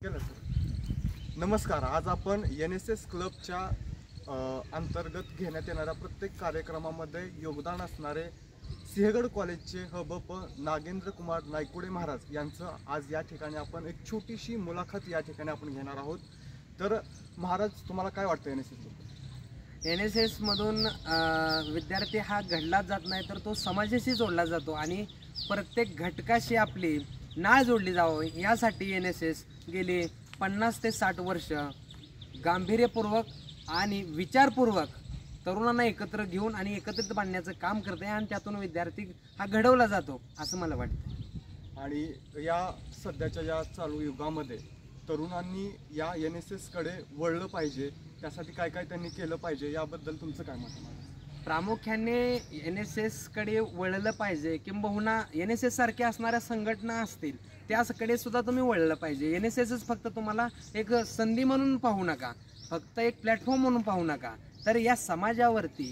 केलं सर. नमस्कार. आज आपण NSS क्लबच्या अंतर्गत घेण्यात येणाऱ्या प्रत्येक कार्यक्रमामध्ये योगदान असणारे सिंहगड कॉलेजचे हबप नागेंद्र कुमार नायकुडे महाराज यांचं आज या ठिकाणी आपण एक छोटीशी मुलाखत या ठिकाणी आपण घेणार आहोत. तर महाराज, तुम्हाला काय वाटतं NSS मधून विद्यार्थी हा घडला जात नाही, तर तो समाजाशी जोडला जातो आणि प्रत्येक घटकाशी आपली नाळ जोडली जावं यासाठी NSS गेली 50 ते 60 वर्ष गांभीर्यपूर्वक आणि विचारपूर्वक तरुणांना एकत्र घेऊन आणि एकत्रित बांधण्याचं काम करते आणि त्यातून विद्यार्थी हा घडवला जातो असं मला वाटतं. आणि या सध्याच्या या चालू युगामध्ये तरुणांनी या NSS कडे वळलं पाहिजे, त्यासाठी काय काय त्यांनी केलं पाहिजे याबद्दल तुमचं काय मत आहे? प्रामुख्याने NSS कडे वळलं पाहिजे, किंबहुना NSS सारख्या असणाऱ्या संघटना असतील त्याकडे सुद्धा तुम्ही वळलं पाहिजे. NSSच फक्त तुम्हाला एक संधी म्हणून पाहू नका, फक्त एक प्लॅटफॉर्म म्हणून पाहू नका, तर या समाजावरती,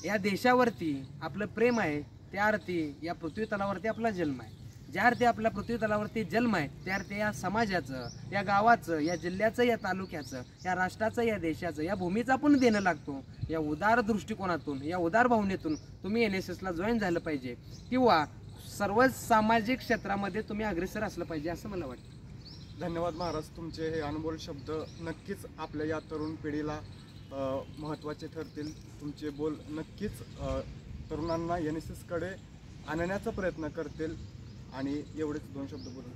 या देशावरती आपलं प्रेम आहे, त्या अर्थी या पृथ्वी तलावरती आपला जन्म आहे. ज्या अर्थी आपल्या पृथ्वी तलावरती जन्म आहे त्या अर्थी या समाजाचं, या गावाचं, या जिल्ह्याचं, या तालुक्याचं, या राष्ट्राचं, या देशाचं, या भूमीचं आपण देणं लागतो. या उदार दृष्टिकोनातून, या उदार भावनेतून तुम्ही NSSला जॉईन झालं पाहिजे किंवा सर्वच सामाजिक क्षेत्रामध्ये तुम्ही अग्रेसर असलं पाहिजे असं मला वाटतं. धन्यवाद महाराज. तुमचे हे अनमोल शब्द नक्कीच आपल्या या तरुण पिढीला महत्त्वाचे ठरतील. तुमचे बोल नक्कीच तरुणांना NSS कडे आणण्याचा प्रयत्न करतील. आणि एवढेच 2 शब्द बोलून